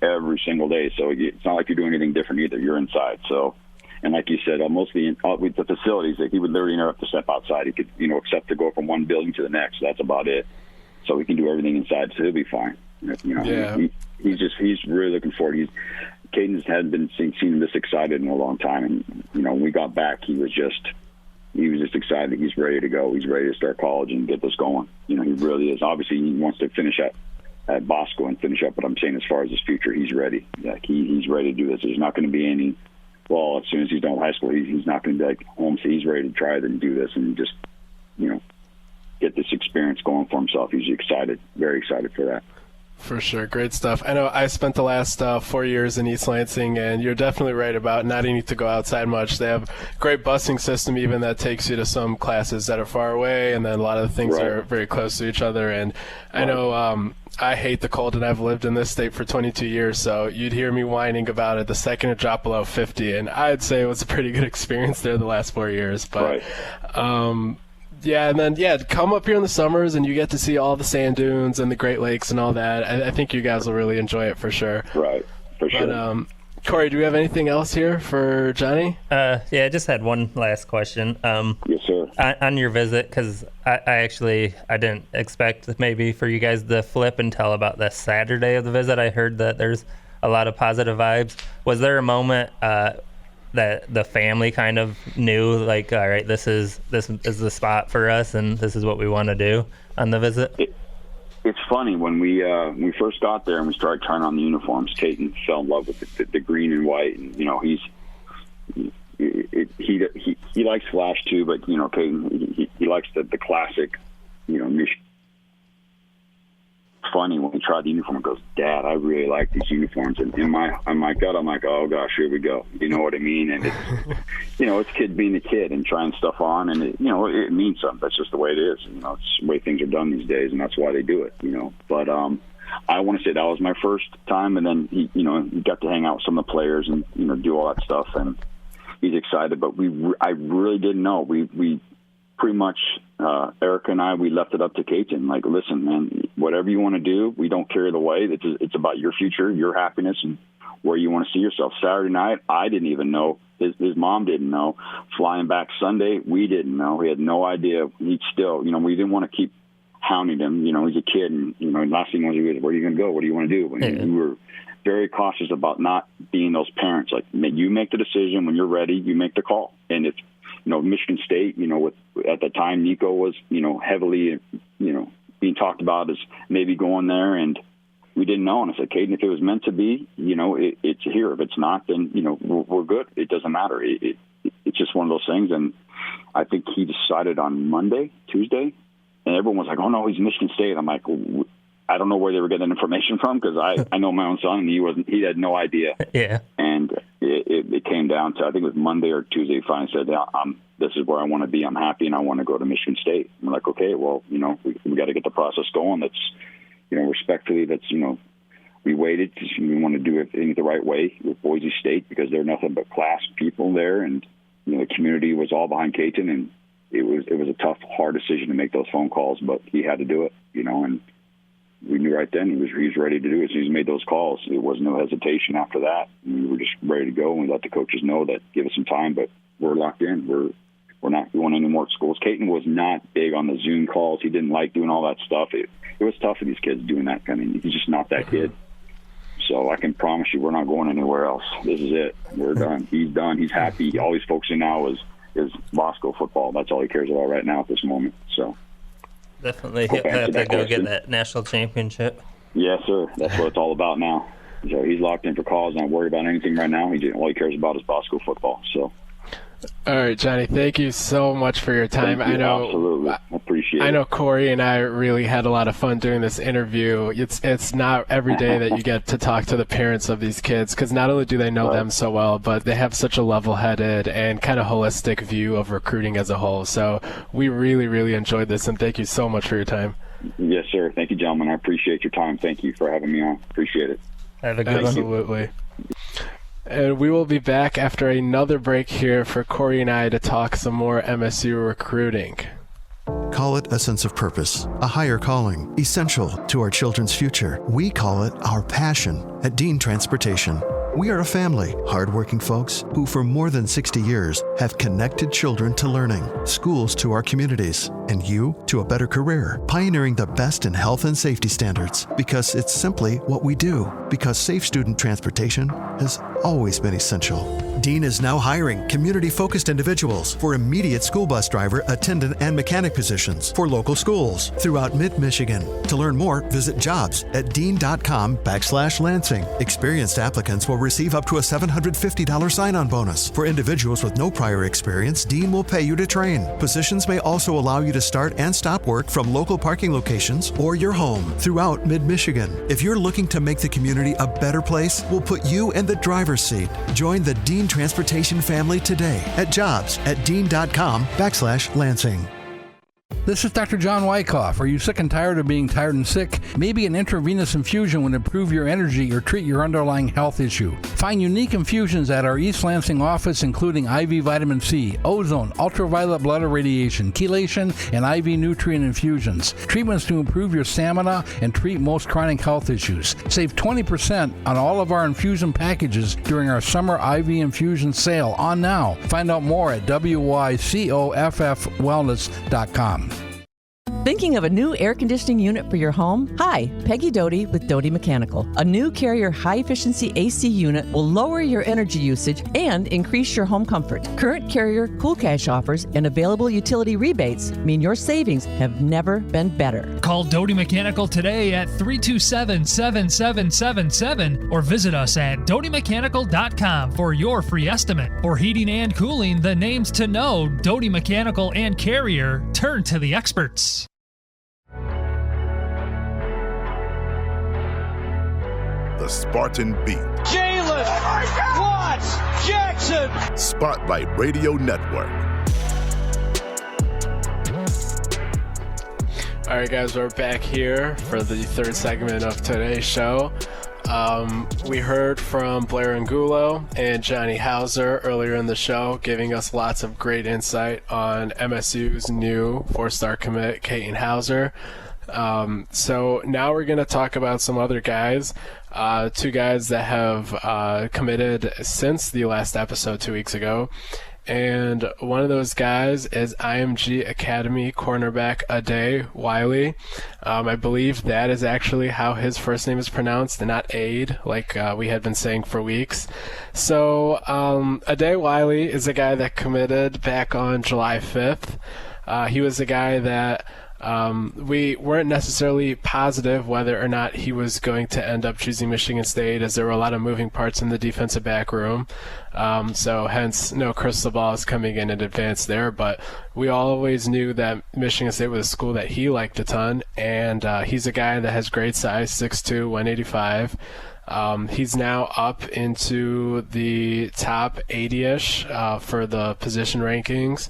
every single day. So it's not like you're doing anything different either. You're inside. So, and like you said, mostly with the facilities, that he would literally never have to step outside. He could, except to go from one building to the next. That's about it. So he can do everything inside. So he'll be fine. He's really looking forward. Katin hadn't been seen this excited in a long time, and when we got back, he was just excited. He's ready to go. He's ready to start college and get this going. He really is. Obviously, he wants to finish at Bosco and finish up. But I'm saying, as far as his future, he's ready. Like he's ready to do this. There's not going to be any. Well, as soon as he's done with high school, he's not going to be like home. So he's ready to try it and do this and just get this experience going for himself. He's excited, very excited for that. For sure. Great stuff. I know I spent the last 4 years in East Lansing, and you're definitely right about not needing to go outside much. They have a great busing system even that takes you to some classes that are far away, and then a lot of the things are very close to each other. And I know I hate the cold, and I've lived in this state for 22 years, so you'd hear me whining about it the second it dropped below 50, and I'd say it was a pretty good experience there the last 4 years. But yeah, and then, come up here in the summers and you get to see all the sand dunes and the Great Lakes and all that. I think you guys will really enjoy it for sure. Right, for sure. But, Corey, do we have anything else here for Jonny? I just had one last question. Yes, sir. On your visit, because I didn't expect maybe for you guys to flip until about the Saturday of the visit. I heard that there's a lot of positive vibes. Was there a moment that the family kind of knew, like, all right, this is the spot for us, and this is what we want to do on the visit? It's funny, when we first got there and we started trying on the uniforms, Katin fell in love with the green and white, and he likes flash too, but Katin he likes the classic, Michigan. Funny when we tried the uniform, it goes, Dad, I really like these uniforms, and in my gut I'm like, oh gosh, here we go. You know what I mean? And it's it's kid being a kid and trying stuff on, and it means something. That's just the way it is. It's the way things are done these days, and that's why they do it. But I want to say that was my first time, and then he got to hang out with some of the players and do all that stuff, and he's excited. But I really didn't know. We pretty much, Erica and I, we left it up to Katin. Like, listen, man, whatever you want to do, we don't carry the way. It's about your future, your happiness, and where you want to see yourself. Saturday night, I didn't even know. His mom didn't know. Flying back Sunday, we didn't know. He had no idea. He'd still, we didn't want to keep hounding him. He's a kid, and, last thing was, where are you going to go? What do you want to do? And we were very cautious about not being those parents. Like, you make the decision. When you're ready, you make the call. And if Michigan State, with at the time Nico was, heavily, being talked about as maybe going there, and we didn't know. And I said, Katin, if it was meant to be, it's here. If it's not, then we're good. It doesn't matter. It's just one of those things. And I think he decided on Tuesday, and everyone was like, oh no, he's Michigan State. I'm like, I don't know where they were getting information from, because I know my own son, and he had no idea. Yeah. And it came down to, I think it was Monday or Tuesday, he finally said, this is where I want to be. I'm happy, and I want to go to Michigan State. I'm like, okay, well, we got to get the process going. That's, respectfully, that's, we waited because we want to do it the right way with Boise State, because they're nothing but class people there, and the community was all behind Katin, and it was a tough, hard decision to make those phone calls, but he had to do it, and we knew right then he was ready to do it. So he's made those calls. There was no hesitation after that. We were just ready to go, and we let the coaches know that give us some time, but we're locked in. We're not going any more schools. Katin was not big on the Zoom calls. He didn't like doing all that stuff. It was tough for these kids doing that kind of. He's just not that kid. So I can promise you we're not going anywhere else. This is it. We're done. He's done. He's happy. All he's focusing now is Bosco football. That's all he cares about right now at this moment. So definitely he'll have to go get that national championship. Yes, sir. That's what it's all about now. So he's locked in for cause, not worried about anything right now. All he cares about is Bosco football. So. All right, Johnny, thank you so much for your time. Thank you. Absolutely. I appreciate it. I know Corey and I really had a lot of fun doing this interview. It's not every day that you get to talk to the parents of these kids, because not only do they know them so well, but they have such a level-headed and kind of holistic view of recruiting as a whole. So we really, really enjoyed this, and thank you so much for your time. Yes, sir. Thank you, gentlemen. I appreciate your time. Thank you for having me on. Appreciate it. Have a good one. Absolutely. And we will be back after another break here for Corey and I to talk some more MSU recruiting. Call it a sense of purpose, a higher calling, essential to our children's future. We call it our passion at Dean Transportation. We are a family, hardworking folks who for more than 60 years have connected children to learning, schools to our communities, and you to a better career, pioneering the best in health and safety standards, because it's simply what we do, because safe student transportation has always been essential. Dean is now hiring community-focused individuals for immediate school bus driver, attendant, and mechanic positions for local schools throughout mid-Michigan. To learn more, visit jobs@dean.com/Lansing. Experienced applicants will receive up to a $750 sign-on bonus. For individuals with no prior experience, Dean will pay you to train. Positions may also allow you to start and stop work from local parking locations or your home throughout mid-Michigan. If you're looking to make the community a better place, we'll put you in the driver's seat. Join the Dean Transportation family today at jobs@dean.com/Lansing. This is Dr. John Wyckoff. Are you sick and tired of being tired and sick? Maybe an intravenous infusion would improve your energy or treat your underlying health issue. Find unique infusions at our East Lansing office, including IV vitamin C, ozone, ultraviolet blood irradiation, chelation, and IV nutrient infusions. Treatments to improve your stamina and treat most chronic health issues. Save 20% on all of our infusion packages during our summer IV infusion sale on now. Find out more at wycoffwellness.com. Thinking of a new air conditioning unit for your home? Hi, Peggy Doty with Doty Mechanical. A new Carrier high-efficiency AC unit will lower your energy usage and increase your home comfort. Current Carrier Cool Cash offers and available utility rebates mean your savings have never been better. Call Doty Mechanical today at 327-7777 or visit us at dotymechanical.com for your free estimate. For heating and cooling, the names to know, Doty Mechanical and Carrier, turn to the experts. The Spartan Beat. Jalen Watts Jackson. Spotlight Radio Network. All right, guys, we're back here for the third segment of today's show. We heard from Blair Angulo and Jonny Houser earlier in the show, giving us lots of great insight on MSU's new four-star commit, Katin Houser. So now we're going to talk about some other guys, two guys that have committed since the last episode 2 weeks ago. And one of those guys is IMG Academy cornerback Ade Wiley. I believe that is actually how his first name is pronounced, and not Ade, like we had been saying for weeks. So Ade Wiley is a guy that committed back on July 5th. He was a guy that we weren't necessarily positive whether or not he was going to end up choosing Michigan State, as there were a lot of moving parts in the defensive back room. So hence no crystal balls coming in advance there, but we always knew that Michigan State was a school that he liked a ton, and he's a guy that has great size, 6'2", 185. He's now up into the top 80-ish for the position rankings.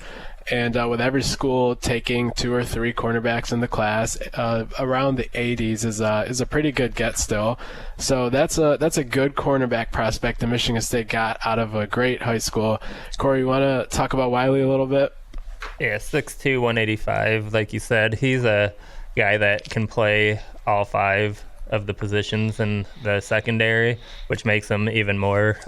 And with every school taking 2 or 3 cornerbacks in the class, around the 80s is a pretty good get still. So that's a good cornerback prospect that Michigan State got out of a great high school. Corey, you want to talk about Wiley a little bit? Yeah, 6'2", 185. Like you said, he's a guy that can play all 5 of the positions in the secondary, which makes him even more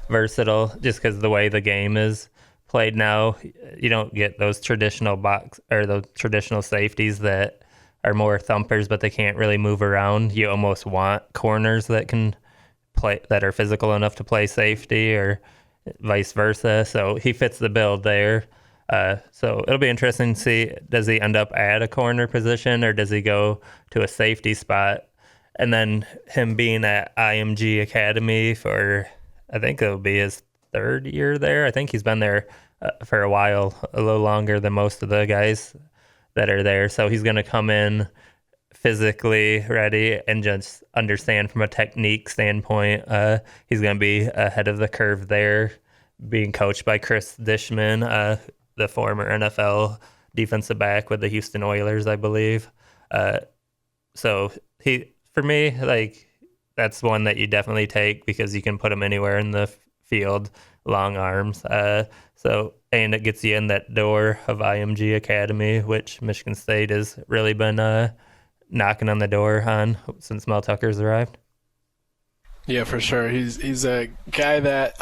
versatile, just because the way the game is played now. You don't get those traditional box or those traditional safeties that are more thumpers, but they can't really move around. You almost want corners that can that are physical enough to play safety or vice versa. So he fits the bill there. So it'll be interesting to see, does he end up at a corner position or does he go to a safety spot? And then him being at IMG Academy for, I think it'll be his third year there. I think he's been there for a while, a little longer than most of the guys that are there. So he's going to come in physically ready and just understand from a technique standpoint. He's going to be ahead of the curve there, being coached by Chris Dishman, the former NFL defensive back with the Houston Oilers, I believe. So for me, like, that's one that you definitely take because you can put him anywhere in the field, long arms. And it gets you in that door of IMG Academy, which Michigan State has really been knocking on the door on since Mel Tucker's arrived. Yeah, for sure. He's a guy that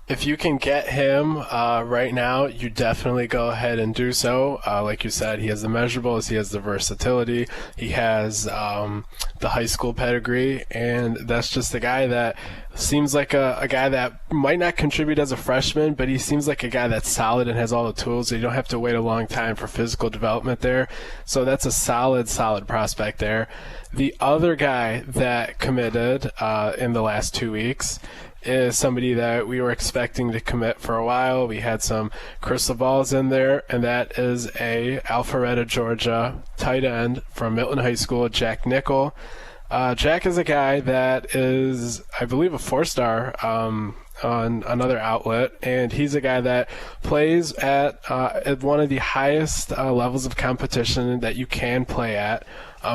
if you can get him right now, you definitely go ahead and do so. Like you said, he has the measurables, he has the versatility, he has the high school pedigree, and that's just a guy that seems like a guy that might not contribute as a freshman, but he seems like a guy that's solid and has all the tools, so you don't have to wait a long time for physical development there. So that's a solid prospect there. The other guy that committed in the last 2 weeks is somebody that we were expecting to commit for a while. We had some crystal balls in there, and that is a Alpharetta, Georgia tight end from Milton High School, Jack Nickel. Jack is a guy that is, I believe, a 4-star on another outlet, and he's a guy that plays at one of the highest levels of competition that you can play at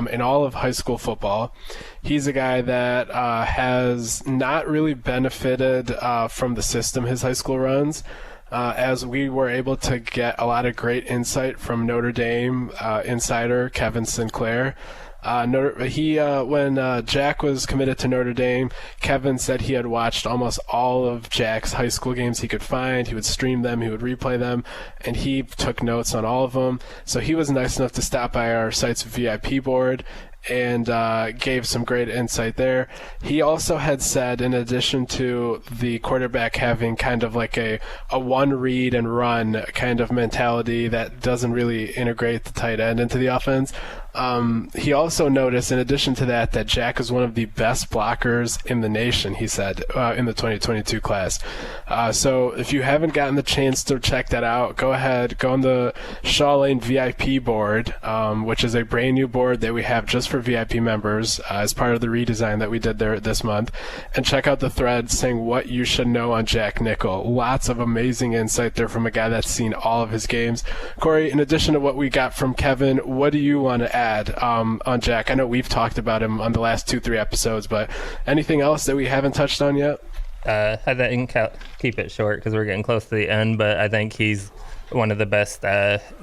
in all of high school football. He's a guy that has not really benefited from the system his high school runs, as we were able to get a lot of great insight from Notre Dame insider Kevin Sinclair. When Jack was committed to Notre Dame, Kevin said he had watched almost all of Jack's high school games he could find. He would stream them, he would replay them, and he took notes on all of them. So he was nice enough to stop by our site's VIP board and gave some great insight there. He also had said, in addition to the quarterback having kind of like a one read and run kind of mentality that doesn't really integrate the tight end into the offense, he also noticed, in addition to that Jack is one of the best blockers in the nation, he said, in the 2022 class. So if you haven't gotten the chance to check that out, go ahead, go on the Shaw Lane VIP board, which is a brand new board that we have just for VIP members as part of the redesign that we did there this month, and check out the thread saying what you should know on Jack Nickel. Lots of amazing insight there from a guy that's seen all of his games. Corey, in addition to what we got from Kevin, what do you want to add on Jack? I know we've talked about him on the last 2-3 episodes, but anything else that we haven't touched on yet? I think keep it short because we're getting close to the end, but I think he's one of the best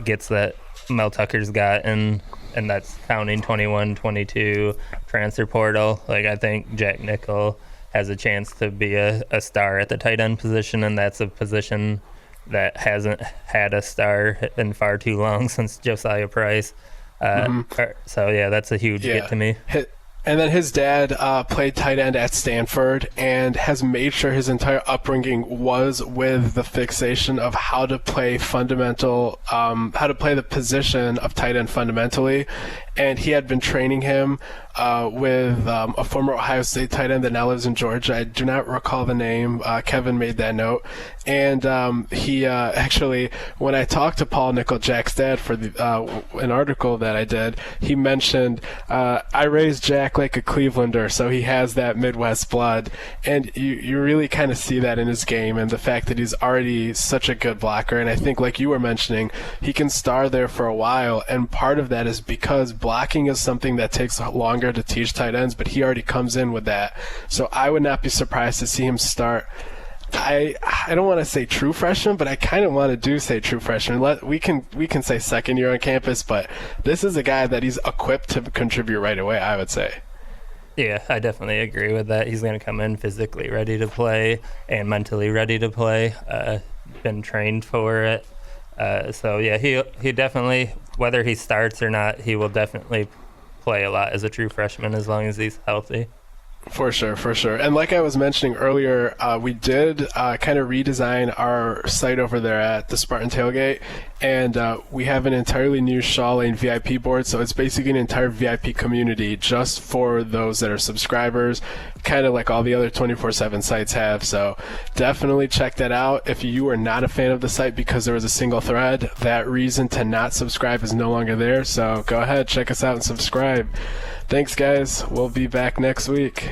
gets that Mel Tucker's got, and that's counting 21, 22 transfer portal. Like, I think Jack Nickel has a chance to be a star at the tight end position, and that's a position that hasn't had a star in far too long since Josiah Price. So, yeah, that's a huge get to me. And then his dad played tight end at Stanford and has made sure his entire upbringing was with the fixation of how to play the position of tight end fundamentally. And he had been training him with a former Ohio State tight end that now lives in Georgia. I do not recall the name. Kevin made that note. And he actually, when I talked to Paul Nickel, Jack's dad, for an article that I did, he mentioned, I raised Jack like a Clevelander, so he has that Midwest blood. And you really kind of see that in his game, and the fact that he's already such a good blocker. And I think, like you were mentioning, he can star there for a while. And part of that is because blocking is something that takes longer to teach tight ends, but he already comes in with that. So I would not be surprised to see him start. I don't want to say true freshman, but I kind of want to say true freshman. We can say second year on campus, but this is a guy that he's equipped to contribute right away, I would say. Yeah, I definitely agree with that. He's going to come in physically ready to play and mentally ready to play. Been trained for it. So yeah, he definitely, whether he starts or not, he will definitely play a lot as a true freshman as long as he's healthy. For sure. And like I was mentioning earlier, we did kind of redesign our site over there at the Spartan Tailgate, and we have an entirely new Shaw Lane VIP board, so it's basically an entire VIP community just for those that are subscribers, kind of like all the other 24/7 sites have. So definitely check that out. If you are not a fan of the site because there was a single thread, that reason to not subscribe is no longer there, so go ahead, check us out and subscribe. Thanks, guys. We'll be back next week.